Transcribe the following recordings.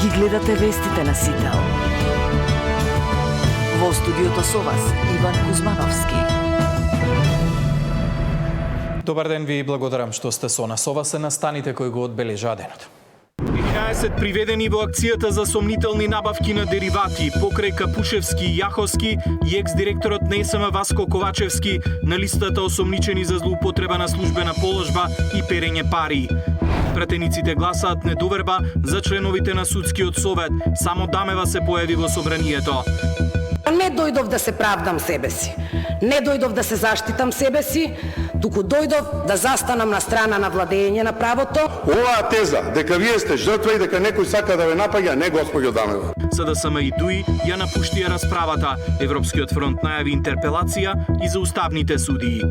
Ги гледате вестите на Сител. Во студиото со вас Иван Кузмановски. Добар ден, ви благодарам што сте со нас. Ова се настаните кои го одбележа денот. 11 приведени во акцијата за сомнителни набавки на деривати покрај Капушевски и Јаховски и екс-директорот на ЕСМ Васко Ковачевски на листата осомничени за злоупотреба на службена положба и перење пари. Пратениците гласаат недоверба за членовите на Судскиот совет. Само Дамева се појави во собранието. Не дојдов да се правдам себе си. Не дојдов да се заштитам себе си, туку дојдов да застанам на страна на владење на правото. Оваа теза дека вие сте жртва и дека некој сака да ве напаѓа, не госпоѓо Дамева. СДСМ и ДУИ ја напуштија расправата. Европскиот фронт најави интерпелација и за уставните судии.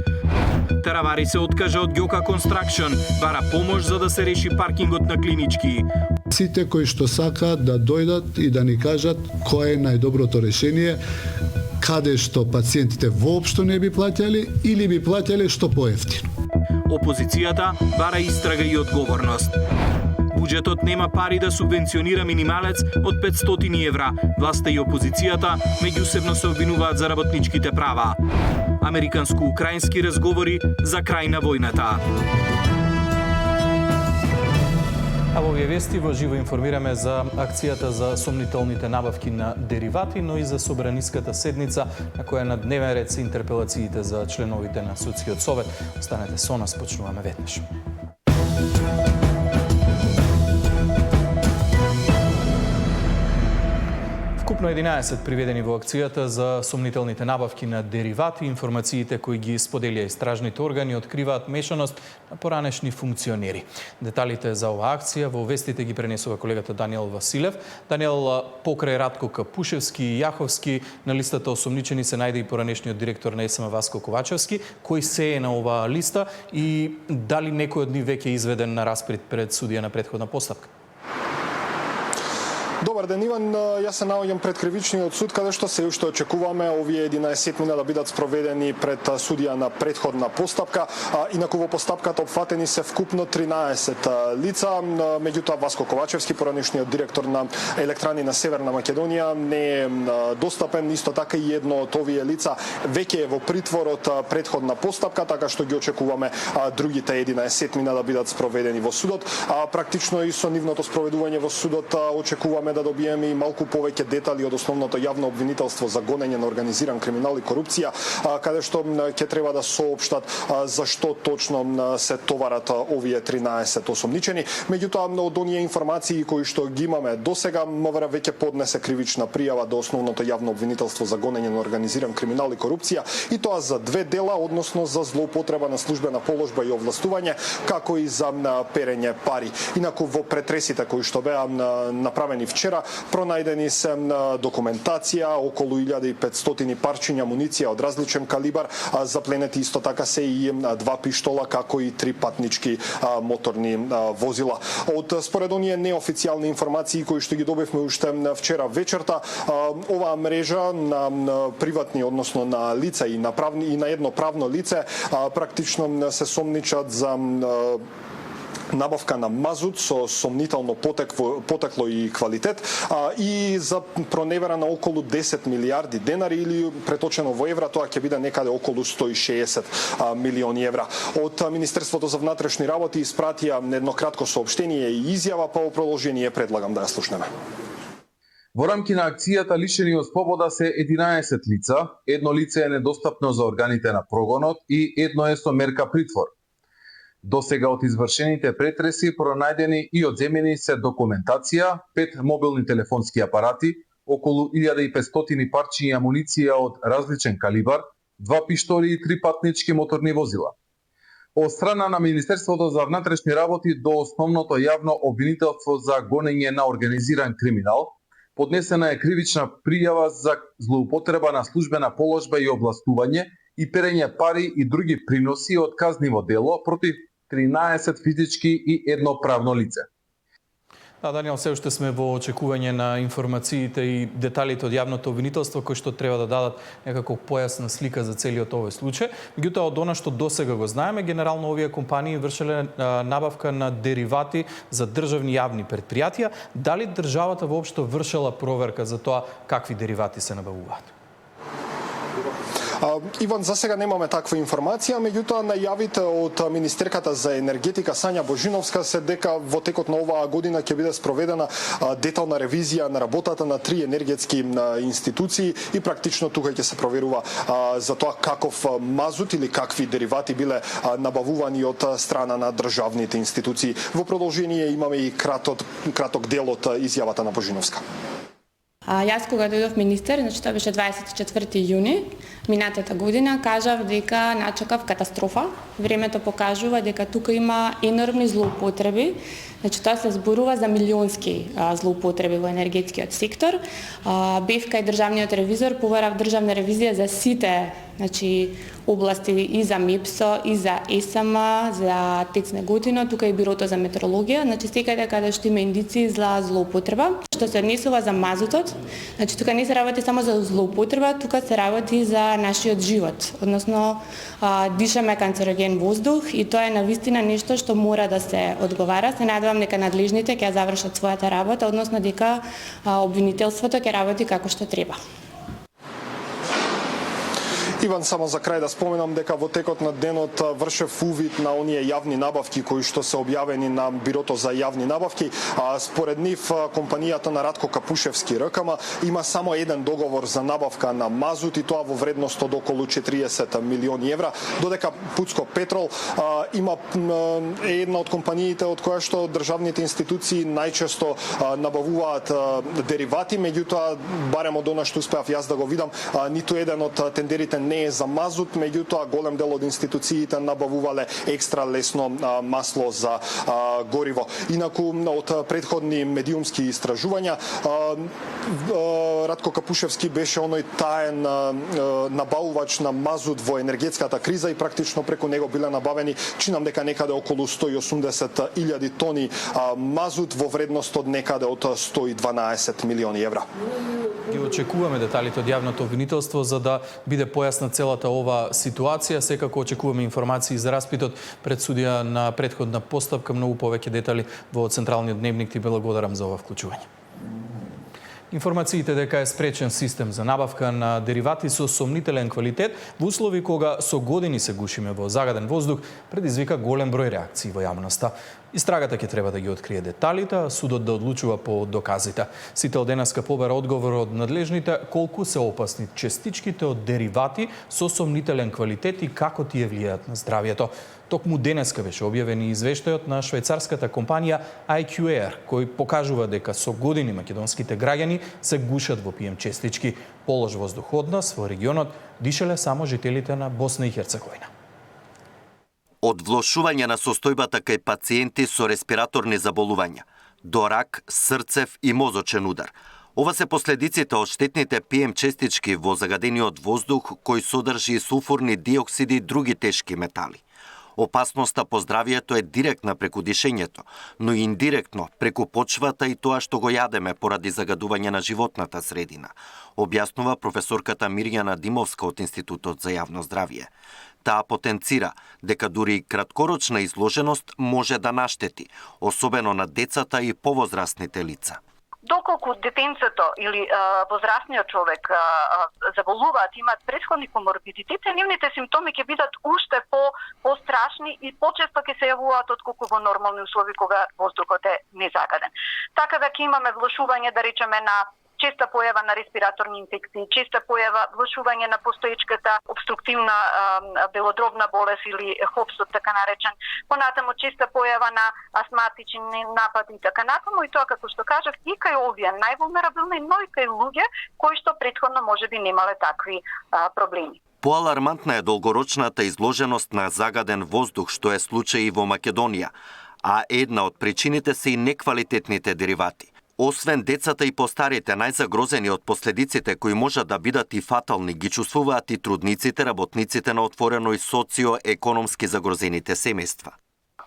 Таравари се откажа од Ѓока Construction, бара помош за да се реши паркингот на Клинички. Сите кои што сакаат да дојдат и да ни кажат кое е најдоброто решение, каде што пациентите воопшто не би плаќали или би плаќале што поевтино. Опозицијата бара истрага и одговорност. Буџетот нема пари да субвенционира минималец од 500 евра. Власта и опозицијата меѓусебно се обвинуваат за работничките права. Американско-украински разговори за крај на војната. А во овие вести во живо информираме за акцијата за сомнителните набавки на деривати, но и за собраниската седница на која на дневен ред се интерпелациите за членовите на Судскиот совет. Останете со нас, почнуваме веднаш. Вкупно 11 приведени во акцијата за сомнителните набавки на деривати. Информациите кои ги споделија истражните органи откриваат мешаност на поранешни функционери. Деталите за оваа акција во вестите ги пренесува колегата Даниел Василев. Даниел, покрај Радко Капушевски и Јаховски на листата осомничени се најде и поранешниот директор на ЕСМ Васко Ковачевски. Кој се е на оваа листа и дали некој од нив веќе е изведен на распред пред судија на претходна постапка? Добар ден, Иван. Јас се наоѓам пред кривичниот суд, каде што се уште очекуваме овие 11 мина да бидат спроведени пред судија на претходна постапка. Инаку во постапката опфатени се вкупно 13 лица, меѓутоа Васко Ковачевски, поранешниот директор на Електрани на Северна Македонија, не е достапен. Исто така и едно од овие лица веќе е во притвор од претходна постапка, така што ги очекуваме другите 11 мина да бидат спроведени во судот. Практично и со нивното спроведување во судот очекуваме да добиеме и малку повеќе детали од основното јавно обвинителство за гонење на организиран криминал и корупција, каде што ќе треба да соопштат зашто точно се товарат овие 13 осомничени. Меѓутоа, од оние информации кои што ги имаме досега, МВР веќе поднесе кривична пријава до основното јавно обвинителство за гонење на организиран криминал и корупција, и тоа за две дела, односно за злоупотреба на службена положба и овластување, како и за перење пари. Инаку во претресите кои што беа направени вчера, пронајдени се документација, околу 1500 парчиња муниција од различен калибар, запленети исто така се и 2 пиштола, како и 3 патнички моторни возила. Од според оние неофицијални информации кои што ги добивме уште вчера вечерта, оваа мрежа на приватни, односно на лица и на едно правно лице, практично се сомничат за набавка на мазут со сомнително потекло и квалитет, и за проневера на околу 10 милиарди денари, или преточено во евра тоа ќе биде некаде околу 160 милиони евра. Од Министерството за внатрешни работи испратија едно кратко соопштение и изјава, па во продолжение предлагам да ја слушнеме. Во рамки на акцијата лишени од слобода се 11 лица, едно лице е недостапно за органите на прогонот и едно е со мерка притвор. До сега од извршените претреси пронајдени и одземени се документација, 5 мобилни телефонски апарати, околу 1500 парчиња амуниција од различен калибар, 2 пиштоли и 3 патнички моторни возила. Од страна на Министерството за внатрешни работи до основното јавно обвинителство за гонење на организиран криминал, поднесена е кривична пријава за злоупотреба на службена положба и овластување и перење пари и други приноси од казниво дело против 13 физички и едно правно лице. Да, Даниел, се уште сме во очекување на информациите и деталите од јавното обвинителство кои што треба да дадат некако појасна слика за целиот овој случај. Меѓутоа, од она што досега го знаеме, генерално овие компании вршеле набавка на деривати за државни јавни предпријатија. Дали државата воопшто вршела проверка за тоа какви деривати се набавуваат? Иван, за сега немаме таква информација, меѓутоа најавите од Министерката за енергетика Сања Божиновска се дека во текот на оваа година ќе биде спроведена детална ревизија на работата на 3 енергетски институции и практично тука ќе се проверува за тоа каков мазут или какви деривати биле набавувани од страна на државните институции. Во продолжение имаме и краток дел од изјавата на Божиновска. Јас кога дојдов министер, значи тоа беше 24 јуни минатата година, кажав дека начекав катастрофа. Времето покажува дека тука има енормни злоупотреби. Значи тоа се зборува за милионски злоупотреби во енергетскиот сектор. Бев кај државниот ревизор, побарав државна ревизија за сите, значи области и за МЕПСО, и за ЕСМ, за ТЕЦ Неготино, тука и бирото за метеорологија, значи секаде каде што има индиции за злоупотреба. Што се однесува за мазутот, значи тука не се работи само за злоупотреба, тука се работи за нашиот живот, односно дишаме канцероген воздух и тоа е навистина нешто што мора да се одговара. Се надевам дека надлежните ќе завршат својата работа, односно дека обвинителството ќе работи како што треба. Иван, само за крај да споменам дека во текот на денот вршев увид на оние јавни набавки кои што се објавени на Бирото за јавни набавки. Според нив компанијата на Радко Капушевски РКМ има само еден договор за набавка на мазут и тоа во вредност од околу 40 милиони евра, додека Пуцко Петрол има една од компаниите од која што државните институции најчесто набавуваат деривати, меѓутоа барем од она што успеав јас да го видам, ниту еден од тендерите не е за мазут, меѓутоа голем дел од институциите набавувале екстра лесно масло за гориво. Инаку од претходни медиумски истражувања Радко Капушевски беше оној таен набавувач на мазут во енергетската криза и практично преку него биле набавени, чинам дека некаде околу 180.000 тони мазут во вредност од некаде од 112 милиони евра. Ги очекуваме деталите од јавното обвинителство за да биде појасна целата ова ситуација. Секако очекуваме информации за распитот пред судија на претходна постапка. Многу повеќе детали во Централниот дневник. Ти благодарам за ова вклучување. Информациите дека е спречен систем за набавка на деривати со сомнителен квалитет во услови кога со години се гушиме во загаден воздух предизвика голем број реакции во јавноста. Истрагата ќе треба да ги открие деталите, а судот да одлучува по доказите. Сител денеска побара одговор од надлежните колку се опасни честичките од деривати со сомнителен квалитет и како тие влијаат на здравјето. Токму денеска беше објавен и извештајот на швајцарската компанија IQAir, кој покажува дека со години македонските граѓани се гушат во PM честички. Полош воздух од нас во регионот дишеле само жителите на Босна и Херцеговина. Од влошување на состојбата кај пациенти со респираторни заболувања, до рак, срцев и мозочен удар. Ова се последиците од штетните PM честички во загадениот воздух кој содржи сулфурни диоксиди и други тешки метали. Опасноста по здравието е директна преку дишењето, но и индиректно преку почвата и тоа што го јадеме поради загадување на животната средина, објаснува професорката Мирјана Димовска од Институтот за јавно здравје. Таа потенцира дека дури краткорочна изложеност може да наштети, особено на децата и повозрастните лица. Доколку детенцето или возрастниот човек заболуваат, имаат претходни коморбидитети, нивните симптоми ќе бидат уште по-страшни и почесто ќе се јавуваат отколку во нормални услови кога воздухот е незагаден. Така да ќе имаме влошување, да речеме, на честа појава на респираторни инфекции, честа појава влошување на постоечката обструктивна белодробна болест или хопсот така наречен, понатаму честа појава на астматични напади и така натаму, и тоа како што кажав и кај овие највулнерабилни, но и кај луѓе кои што претходно можеби немале такви проблеми. Поалармантна е долгорочната изложеност на загаден воздух, што е случај и во Македонија, а една од причините се и неквалитетните деривати. Освен децата и постарите, најзагрозени од последиците кои можат да бидат и фатални, ги чувствуваат и трудниците, работниците на отворено и социо-економски загрозените семејства.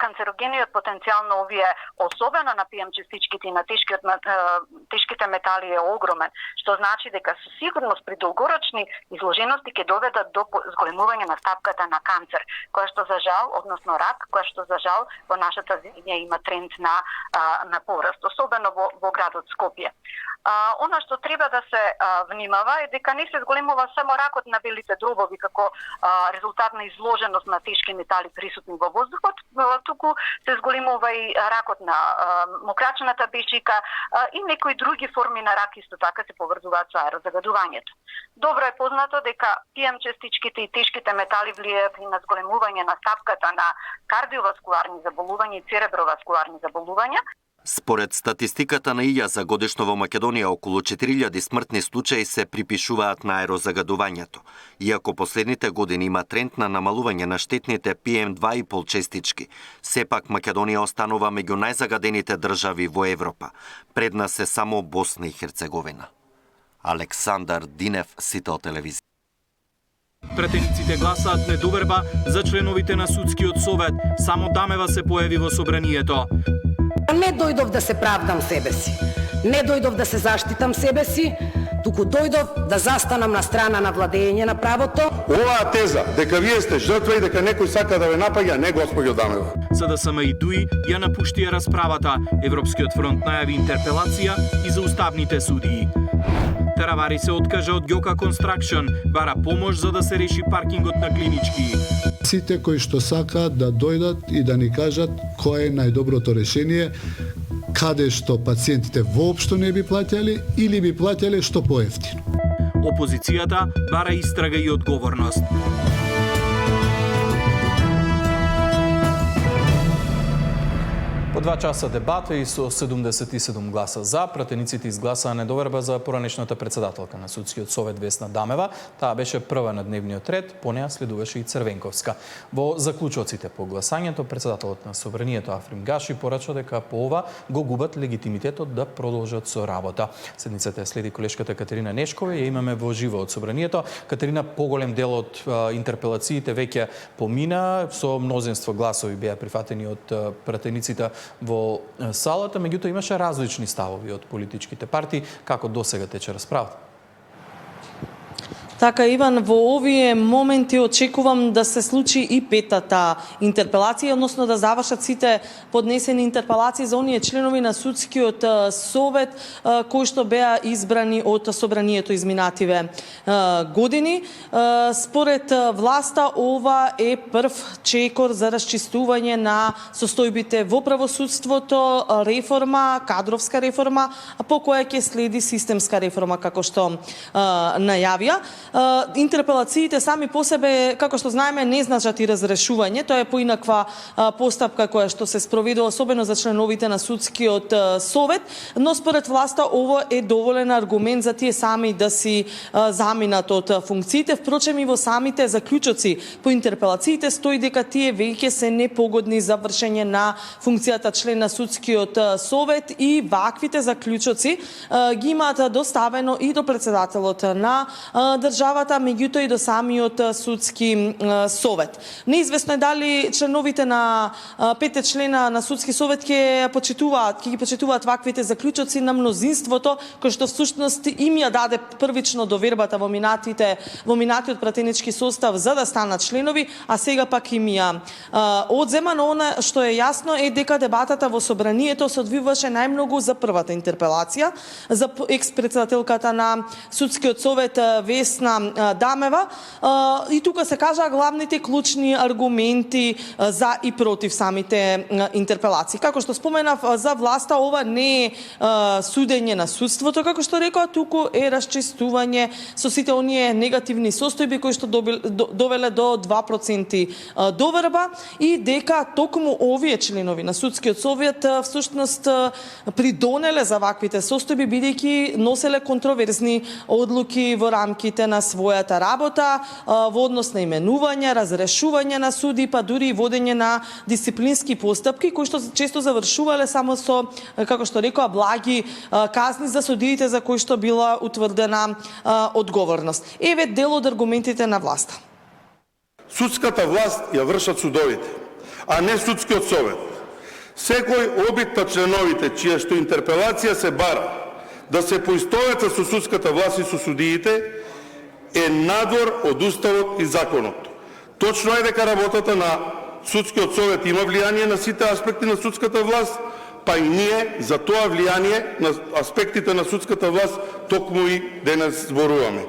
канцерогениот потенцијал на овие, особено на ПМ частичките и на тешките метали е огромен, што значи дека со сигурност при долгорочни изложености ќе доведат до зголемување на стапката на канцер, која што за жал, односно рак, која што за жал во нашата земја има тренд на пораст, особено во градот Скопје. Она што треба да се внимава е дека не се зголемува само ракот на белите дробови како резултат на изложеност на тешки метали присутни во воздухот, туку се зголемува и ракот на мокрачната бешика и некои други форми на рак исто така се поврзуваат со аерозагадувањето. Добро е познато дека ПМ частичките и тешките метали влијаат и на зголемување на стапката на кардиоваскуларни заболувања и цереброваскуларни заболувања. Според статистиката на ИЈА за годишно во Македонија, околу 4000 смртни случаи се припишуваат на аерозагадувањето. Иако последните години има тренд на намалување на штетните PM2,5 честички, сепак Македонија останува меѓу најзагадените држави во Европа. Пред нас е само Босна и Херцеговина. Александар Динев, Сител телевизија. Пратениците гласаат недоверба за членовите на Судскиот совет. Само Дамева се појави во собранието. Не дојдов да се правдам себе си, не дојдов да се заштитам себе си, туку дојдов да застанам на страна на владење на правото. Оваа теза дека вие сте жртва и дека некој сака да ве напаѓа, не госпоѓо Дамева. СДСМ и ДУИ ја напуштија расправата. Европскиот фронт најави интерпелација и за уставните судии. Таравари се откажа од Ѓока Construction, бара помош за да се реши паркингот на Клинички. Сите кои што сакаат да дојдат и да ни кажат кое е најдоброто решение, каде што пациентите воопшто не би плаќали или би плаќале што поевтино. Опозицијата бара истрага и одговорност. По 2 часа дебата и со 77 гласа за, пратениците изгласаа недоверба за поранешната председателка на Судскиот совет Весна Дамева. Таа беше прва на дневниот ред, по неа следуваше и Црвенковска. Во заклучоците по гласањето, председателот на собранието Африм Гаши порача дека по ова го губат легитимитетот да продолжат со работа. Седницата следи колешката Катерина Нешкова, ја имаме во живо од собранието. Катерина, поголем дел од интерпелациите веќе помина, со мнозинство гласови беа прифатени од пратениците во салата, меѓутоа имаше различни ставови од политичките партии. Како досега тече расправата? Така, Иван, во овие моменти очекувам да се случи и петата интерпелација, односно да завршат сите поднесени интерпелации за оние членови на Судскиот совет кои што беа избрани од собранието изминативе години. Според власта, ова е прв чекор за расчистување на состојбите во правосудството, реформа, кадровска реформа, по која ќе следи системска реформа, како што најавија. Интерпелациите сами по себе, како што знаеме, не значат и разрешување. Тоа е поинаква постапка која што се спроведува особено за членовите на Судскиот совет, но според власта ово е доволен аргумент за тие сами да си заминат од функциите. Впрочем, и во самите заклучоци по интерпелациите стои дека тие веќе се непогодни за вршење на функцијата член на Судскиот совет и ваквите заклучоци ги имаат доставено и до председателот на државата, меѓутоа и до самиот Судски совет. Неизвестно е дали членовите на пете члена на Судски совет ќе ги почитуваат ваквите заклучоци на мнозинството, кој што всушност им ја даде првично довербата во минатиот пратенички состав за да станат членови, а сега пак им ја одзема. Но она што е јасно е дека дебатата во собранието се одвиваше најмногу за првата интерпелација, за екс-председателката на Судскиот совет Весна Дамева, и тука се кажаа главните клучни аргументи за и против самите интерпелации. Како што споменав, за власта ова не е судење на судството, како што рекоа, туку е расчистување со сите оние негативни состојби кои што довеле до 2% доверба и дека токму овие членови на Судскиот совет всушност придонеле за ваквите состојби, бидејќи носеле контроверзни одлуки во рамките на својата работа во однос на именување, разрешување на суди, па дури и водење на дисциплински постапки кои што често завршувале само со, како што рекоа, благи казни за судиите за кои што била утврдена одговорност. Еве дел од аргументите на власта. Судската власт ја вршат судовите. а не судскиот совет. Секој обид на членовите, чија што интерпелација се бара да се поистоветат со судската власт и со судиите, е надвор од Уставот и законот. Точно е дека работата на судскиот совет има влијание на сите аспекти на судската власт, па и ние за тоа влијание на аспектите на судската власт токму и денес зборуваме.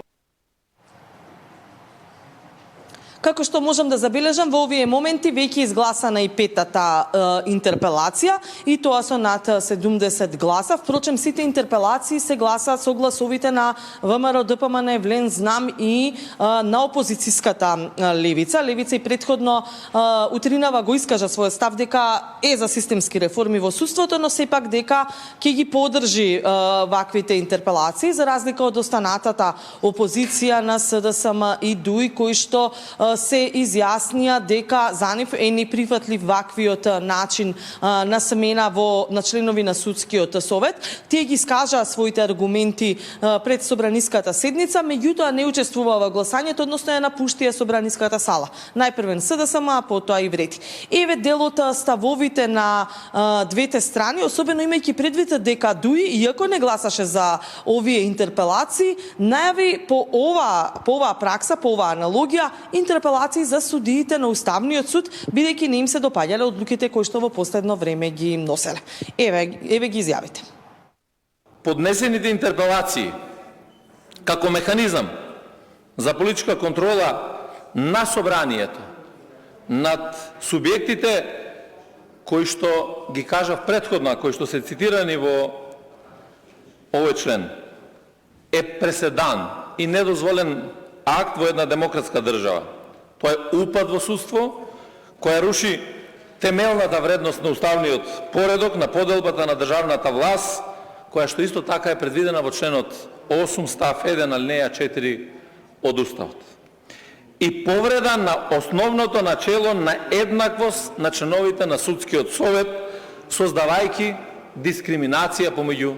Како што можам да забележам, во овие моменти веќе изгласана и петата интерпелација, и тоа со над 70 гласа. Впрочем, сите интерпелации се гласаат со гласовите на ВМРО, ДПМН, Евлен, Знам и на опозицијската левица. Левица и претходно утринава го искажа својот став дека е за системски реформи во судството, но сепак дека ќе ги поддржи ваквите интерпелации, за разлика од останатата опозиција на СДСМ и ДУИ, кои што се изјаснија дека за нив е неприфатлив ваквиот начин на смена на членови на судскиот совет. Тие ги скажаа своите аргументи пред собраниската седница, меѓутоа не учествува во гласањето, односно ја напуштија собраниската сала. Најпрвен СДСМ, а потоа и Врети. Еве дел од ставовите на двете страни, особено имајќи предвид дека ДУИ, иако не гласаше за овие интерпелации, најави по оваа пракса, по оваа аналогија, интерпелации за судиите на Уставниот суд, бидејќи не им се допаѓале одлуките кои што во последно време ги носеле. Еве ги изјавите. Поднесените интерпелации како механизам за политичка контрола на собранието над субјектите кои што ги кажав претходно, кои што се цитирани во овој член, е преседан и недозволен акт во една демократска држава. Тоа е упад во судство, која руши темелната вредност на уставниот поредок, на поделбата на државната власт, која што исто така е предвидена во членот 8 став 1 алинеја 4 од Уставот. И повреда на основното начело на еднаквост на членовите на судскиот совет, создавајќи дискриминација помеѓу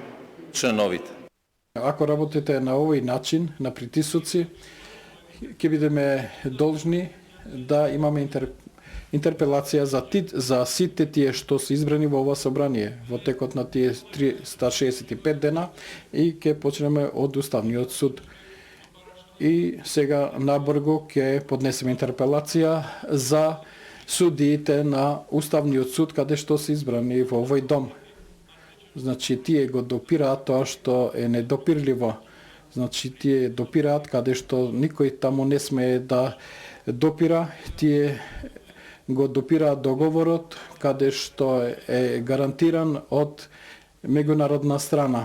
членовите. Ако работите на овој начин, на притисоци, ќе бидеме должни да имаме интерпелација за сите тие што се избрани во ова собрание во текот на тие 365 дена и ќе почнеме од Уставниот суд. И сега набрзо ќе поднесеме интерпелација за судиите на Уставниот суд каде што се избрани во овој дом. Значи тие го допираат тоа што е недопирливо. Значи тие допираат каде што никој таму не смее да допира, тие го допираат договорот каде што е гарантиран од меѓународна страна.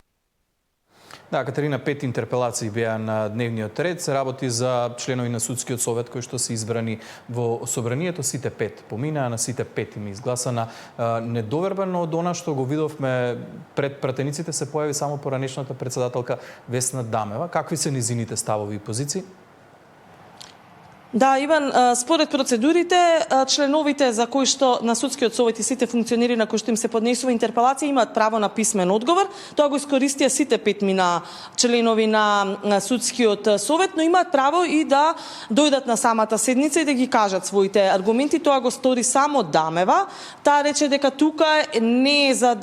Да, Катерина, 5 интерпелации беа на дневниот ред. Се работи за членови на судскиот совет кои што се избрани во собранието. Сите 5 поминаа, на сите 5 им изгласана недоверба, но од она што го видовме пред пратениците се појави само поранешната председателка Весна Дамева. Какви се низините ставови и позиции? Да, Иван, според процедурите, членовите за кои што на судскиот совет и сите функционери на кои што им се поднесува интерпелација имаат право на писмен одговор. Тоа го искористија сите 5 членови на судскиот совет, но имаат право и да дојдат на самата седница и да ги кажат своите аргументи. Тоа го стори само Дамева. Таа рече дека тука не е за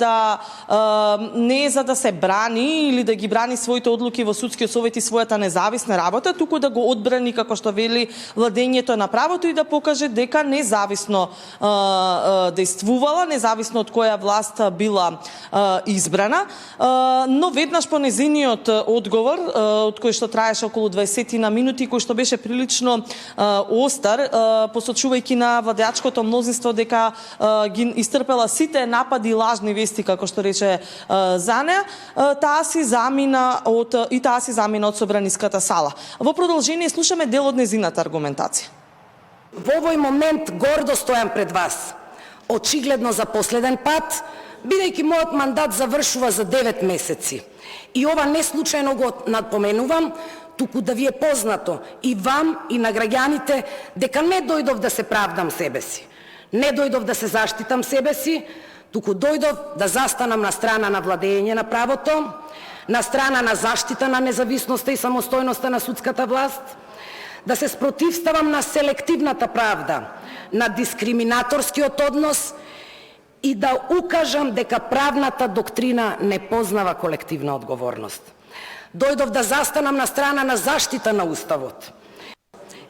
да се брани или да ги брани своите одлуки во судскиот совет и својата независна работа, туку да го одбрани, како што вели, владењето на правото и да покаже дека независно действувала, независно од која власт била избрана. Но веднаш по незиниот одговор, од кој што траеше околу 20 минути, кој што беше прилично остар, посочувајќи на владеачкото мнозинство дека ги истрпела сите напади и лажни вести, како што рече за неа, таа си замина од собраниската сала. Во продолжение слушаме дел од незината аргументација. Во овој момент гордо стојам пред вас, очигледно за последен пат, бидејќи мојот мандат завршува за 9 месеци. И ова не случајно го напоменувам, туку да ви е познато и вам и на граѓаните дека не дојдов да се правдам себе си, не дојдов да се заштитам себе си, туку дојдов да застанам на страна на владење на правото, на страна на заштита на независноста и самостојноста на судската власт, да се спротивставам на селективната правда, на дискриминаторскиот однос и да укажам дека правната доктрина не познава колективна одговорност. Дојдов да застанам на страна на заштита на Уставот.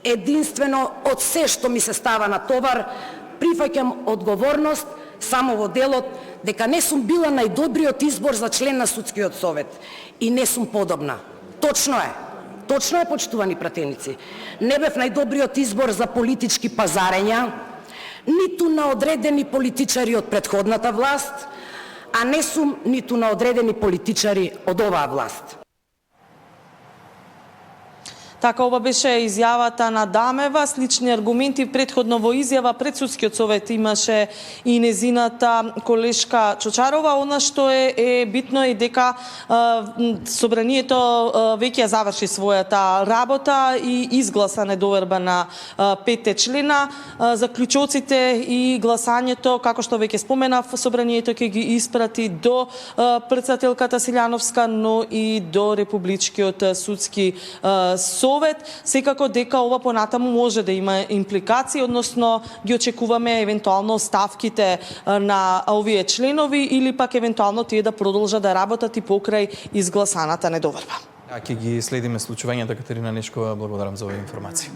Единствено од се што ми се става на товар, прифаќам одговорност само во делот дека не сум била најдобриот избор за член на Судскиот совет и не сум подобна. Точно е, почитувани пратеници. Не бев најдобриот избор за политички пазарења, ниту на одредени политичари од претходната власт, а не сум ниту на одредени политичари од оваа власт. Така, ова беше изјавата на Дамева. Слични аргументи претходно во изјава пред Судскиот совет имаше и незината колешка Чочарова. Она што е битно е дека собранието веќе ја заврши својата работа и изгласа недоверба на 5 члена. Заклучоците и гласањето, како што веќе споменав, собранието ќе ги испрати до претседателката Силјановска, но и до Републичкиот судски совет. Секако дека ова понатаму може да има импликации, односно ги очекуваме евентуално оставките на овие членови или пак евентуално тие да продолжат да работат и покрај изгласаната недоверба. Ќе ги следиме случувањата, Катерина Нешкова, благодарам за оваа информација.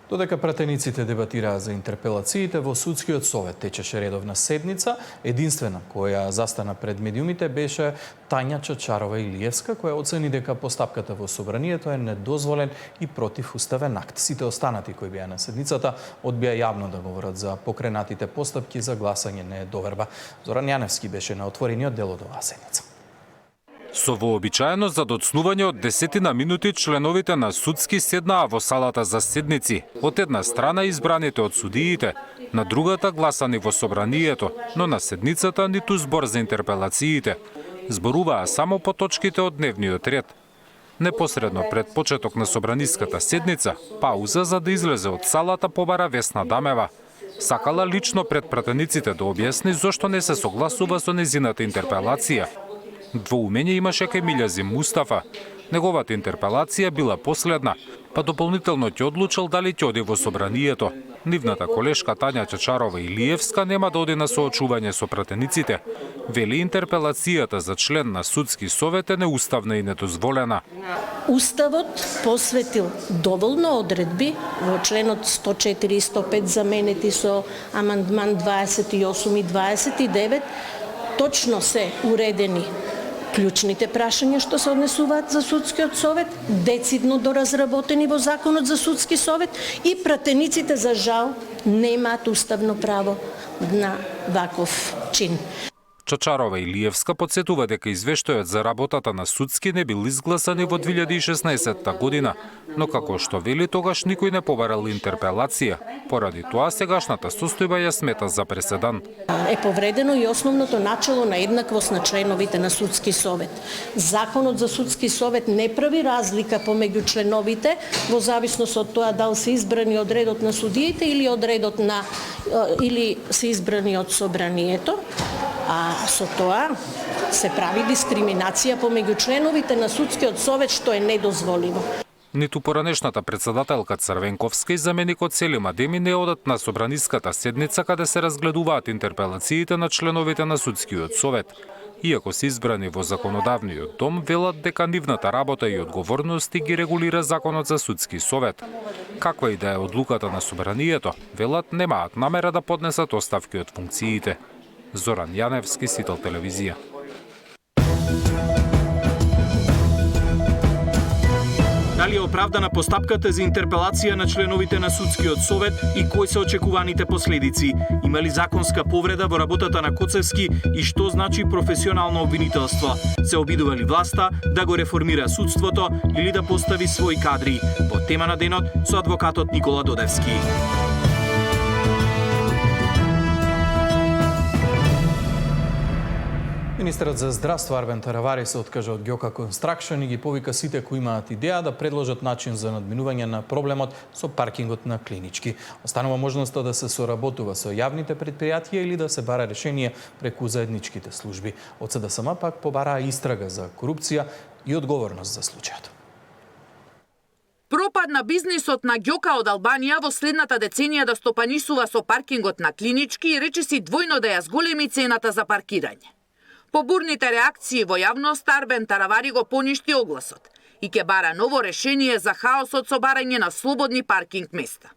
Додека пратениците дебатираа за интерпелациите, во Судскиот совет течеше редовна седница. Единствена која застана пред медиумите беше Тања Чочарова Илиевска, која оцени дека постапката во собранието е недозволен и противуставен акт. Сите останати кои беа на седницата одбија јавно да говорат за покренатите постапки за гласање недоверба. Зоран Јаневски беше на отворениот дел од оваа седница. Со вообичаено задоцнување од 10 минути членовите на судски седнаа во салата за седници. Од една страна избраните од судиите, на другата гласани во собранието, но на седницата ниту збор за интерпелациите. Зборуваа само по точките од дневниот ред. Непосредно пред почеток на собраниската седница, пауза за да излезе од салата побара Весна Дамева. Сакала лично пред пратениците да објасни зошто не се согласува со незината интерпелација. Двоумење имаше кај Милјазим Мустафа. Неговата интерпелација била последна, па дополнително ќе одлучил дали ќе оди во собранието. Нивната колешка Тања Чочарова Илиевска нема да оди на соочување со пратениците. Вели интерпелацијата за член на Судски совет е неуставна и недозволена. Уставот посветил доволно одредби во членот 104 и 105 заменети со амандман 28 и 29, точно се уредени клучните прашања што се однесуваат за Судскиот совет, децидно доразработени во Законот за Судски совет и пратениците за жал немаат уставно право на ваков чин. Чочарова Илиевска подсетува дека извештајот за работата на Судски не бил изгласани во 2016 година, но како што вели тогаш никој не побарал интерпелација. Поради тоа сегашната состојба ја смета за преседан. Е повредено и основното начело на еднаквост на членовите на Судски совет. Законот за Судски совет не прави разлика помеѓу членовите во зависност од тоа дали се избрани од редот на судиите или од редот на или се избрани од собранието. А со тоа се прави дискриминација помеѓу членовите на Судскиот совет, што е недозволиво. Ниту поранешната председателка Црвенковска и заменикот Селим Адеми не одат на собраниската седница каде се разгледуваат интерпелациите на членовите на Судскиот совет. Иако се избрани во законодавниот дом, велат дека нивната работа и одговорности ги регулира Законот за Судски совет. Каква и да е одлуката на собранието, велат немаат намера да поднесат оставки од функциите. Зоран Јаневски, Сител телевизија. Дали е оправдана постапката за интерпелација на членовите на Судскиот совет и кои се очекуваните последици? Има ли законска повреда во работата на Коцевски и што значи професионално обвинителство? Се обидува ли власта да го реформира судството или да постави своји кадри? По тема на денот со адвокатот Никола Додевски. Министерот за здравство Арбен Таравари се откажа од Геока Констракшн и ги повика сите кои имаат идеја да предложат начин за надминување на проблемот со паркингот на Клинички. Останува можноста да се соработува со јавните предпријатија или да се бара решение преку заедничките служби. Од СДСМ пак побараа истрага за корупција и одговорност за случајот. пропадна бизнисот на ѓока од Албанија во следната деценија да стопанисува со паркингот на Клинички и речиси двојно да ја зголеми цената за паркирање. По бурните реакции во јавност, Арбен Таравари го поништи огласот и ќе бара ново решение за хаосот со барање на слободни паркинг места.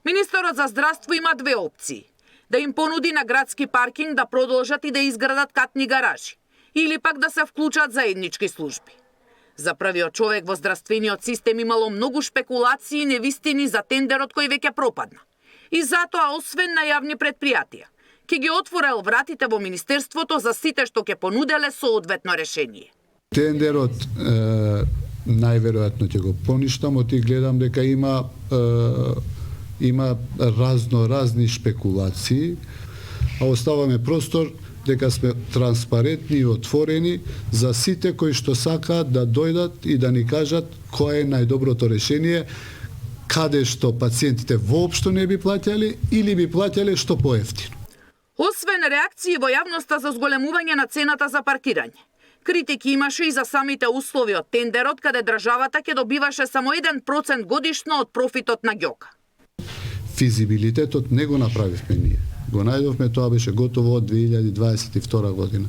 Министерот за здравство има две опции: да им понуди на градски паркинг да продолжат и да изградат катни гаражи, или пак да се вклучат заеднички служби. За првиот човек во здравствениот систем имало многу шпекулации и невистини за тендерот кој веќе пропадна. И затоа, освен на јавни предпријатија, ќе ги отворел вратите во Министерството за сите што ќе понуделе соодветно решение. Тендерот најверојатно ќе го поништам, ти гледам дека има разни шпекулации, а оставаме простор дека сме транспарентни и отворени за сите кои што сакаат да дојдат и да ни кажат кое е најдоброто решение, каде што пациентите воопшто не би плаќале или би плаќале што поевтино. Освен реакции во јавноста за зголемување на цената за паркирање, критики имаше и за самите услови од тендерот, каде државата ќе добиваше само 1% годишно од профитот на ѓока. Физибилитетот не го направивме ние. Го најдовме, тоа беше готово од 2022 година.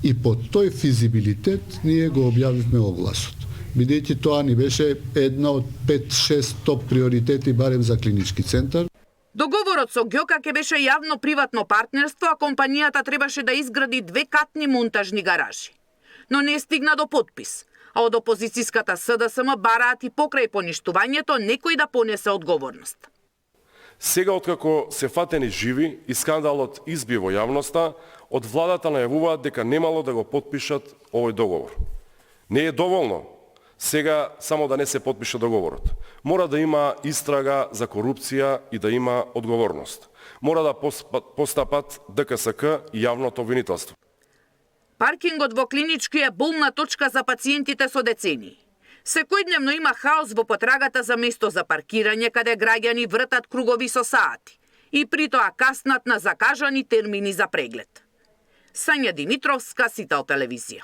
И по тој физибилитет ние го објавивме огласот. Бидејќи тоа ни беше една од 5-6 топ приоритети барем за клинички центар. Договорот со ѓока ќе беше јавно-приватно партнерство, а компанијата требаше да изгради 2 катни монтажни гаражи. Но не стигна до подпис, а од опозицијската СДСМ бараат и покрај поништувањето некој да понесе одговорност. Сега, откако се фатени живи и скандалот изби во јавноста, од владата најавуваат дека немало да го потпишат овој договор. Не е доволно сега само да не се потпише договорот. Мора да има истрага за корупција и да има одговорност. Мора да постапат ДКСК и јавното обвинителство. Паркингот во Клинички е болна точка за пациентите со децении. Секојдневно има хаос во потрагата за место за паркирање, каде граѓани вртат кругови со саати и притоа каснат на закажани термини за преглед. Сања Димитровска, Сител телевизија.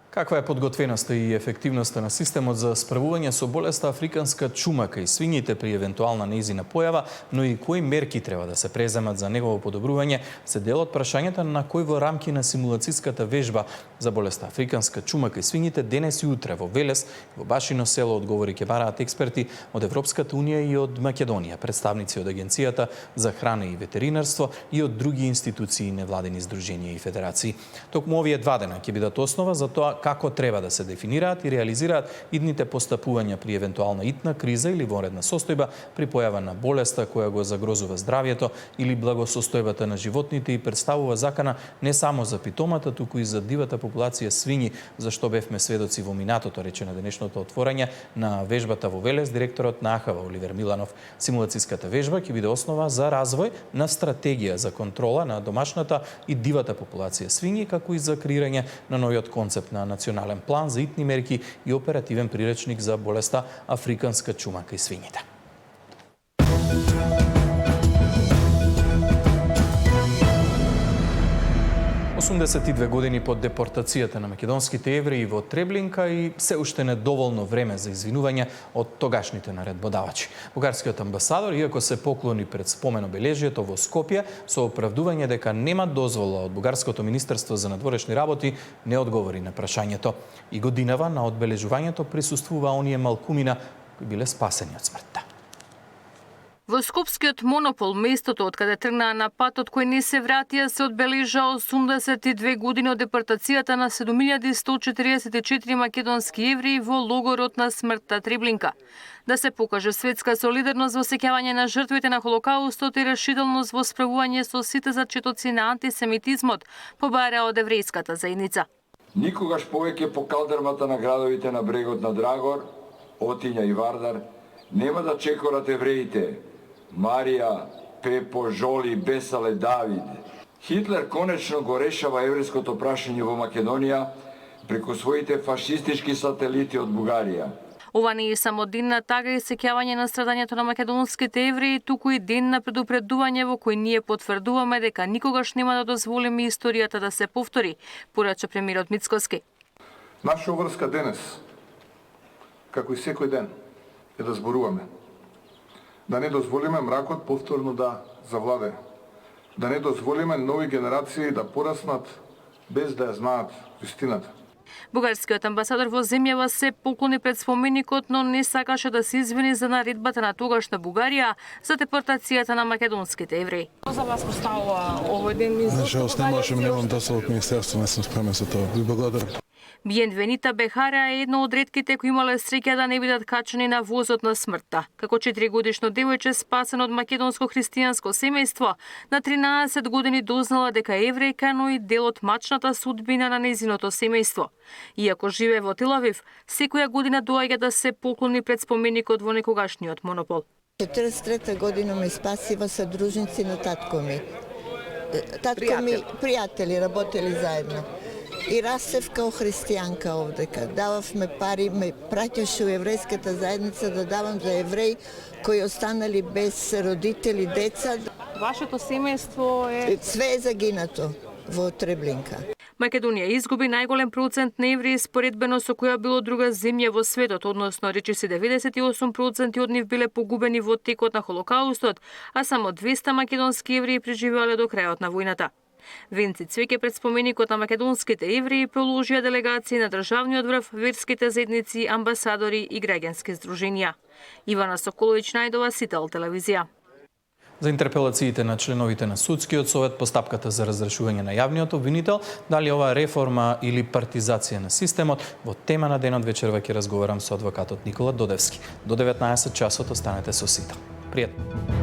Каква е подготвеноста и ефективноста на системот за справување со болеста африканска чума кај свињите при евентуална нејзина појава, но и кои мерки треба да се преземат за негово подобрување, се дел од прашањата на кој во рамки на симулацијската вежба за болеста африканска чума кај свињите денес и утре во Велес, во Башино село одговори ќе бараат експерти од Европската унија и од Македонија, представници од Агенцијата за храна и ветеринарство и од други институции, невладени здруженија и федерации. Токму овие 2 дена ќе бидат основа за тоа како треба да се дефинираат и реализираат идните постапувања при евентуална итна криза или вонредна состојба при појава на болеста која го загрозува здравјето или благосостојбата на животните и представува закана не само за питомата, туку и за дивата популација свињи, за што бевме сведоци во минатото, рече на денешното отворање на вежбата во Велес, директорот на АХВ Оливер Миланов. Симулацијската вежба ќе биде основа за развој на стратегија за контрола на домашната и дивата популација свињи, како и за креирање на новиот концепт на национален план за итни мерки и оперативен приречник за болеста африканска чума кај свињите. Осумдесет години под депортацијата на македонските евреи во Треблинка и се уште недоволно време за извинување од тогашните наредбодавачи. Бугарскиот амбасадор, иако се поклони пред спомен обележјето во Скопје, со оправдување дека нема дозвола од Бугарското министерство за надворешни работи, не одговори на прашањето. И годинава на одбележувањето присуствува оние малкумина кои биле спасени од смртта. Во Скопскиот монопол, местото од каде тргнаа на патот кој не се вратија, се одбележа 82 години од депортацијата на 7144 македонски евреи во логорот на смртта Треблинка. Да се покаже светска солидарност во сеќавање на жртвите на Холокаустот и решителност во справување со сите зачетоци на антисемитизмот, побара од еврејската заедница. Никогаш повеќе по калдермата на градовите на брегот на Драгор, Отиња и Вардар нема да чекорат евреите, Марија, Пепо, Жоли, Бесале, Давид. Хитлер конечно го решава еврејското прашање во Македонија преку своите фашистички сателити од Бугарија. Ова не е само ден на тага и сеќавање на страдањето на македонските евреи, туку и ден на предупредување во кој ние потврдуваме дека никогаш нема да дозволиме историјата да се повтори, порача премиерот Мицкоски. Наша врска денес, како и секој ден, е да зборуваме. Да не дозволиме мракот повторно да завладе. Да не дозволиме нови генерации да пораснат без да ја знаат вистината. Бугарскиот амбасадор во земјава се поклони пред споменикот, но не сакаше да се извини за наредбата на тогашна Бугарија за депортацијата на македонските евреи. За вас поставува овој ден Нажалост, не можем, немам досад од министерство, не сум спремен за тоа. Ви благодарам. Биенвенита Бехара е едно од ретките кои имале среќа да не бидат качени на возот на смртта. Како 4-годишно девојче спасено од македонско христијанско семејство, на 13 години дознала дека е еврејка, но и дел од мачната судбина на незиното семејство. Иако живее во Телавив, секоја година доаѓа да се поклони пред споменикот во некогашниот монопол. 43 година ме спасива содружници на татко ми. Татко ми пријатели, работели заедно. И растев као христијанка овдека. Дававме пари, ме праќаше у еврејската заедница да давам за евреи кои останали без родители, деца. Вашето семејство е... Све е загинато во Треблинка. Македонија изгуби најголем процент на евреи споредбено со која било друга земја во светот, односно речиси 98% од нив биле погубени во текот на Холокаустот, а само 200 македонски евреи преживеале до крајот на војната. Венци цвеќе пред споменикот на македонските евреи положија делегации на државниот врв, верските заедници, амбасадори и граѓански здруженија. Ивана Соколовиќ, Најдова, Сител телевизија. За интерпелациите на членовите на Судскиот совет, постапката за разрешување на јавниот обвинител, дали ова реформа или партизација на системот, во тема на денот вечерва ќе разговарам со адвокатот Никола Додевски. До 19 часот останете со Сител. Пријатно.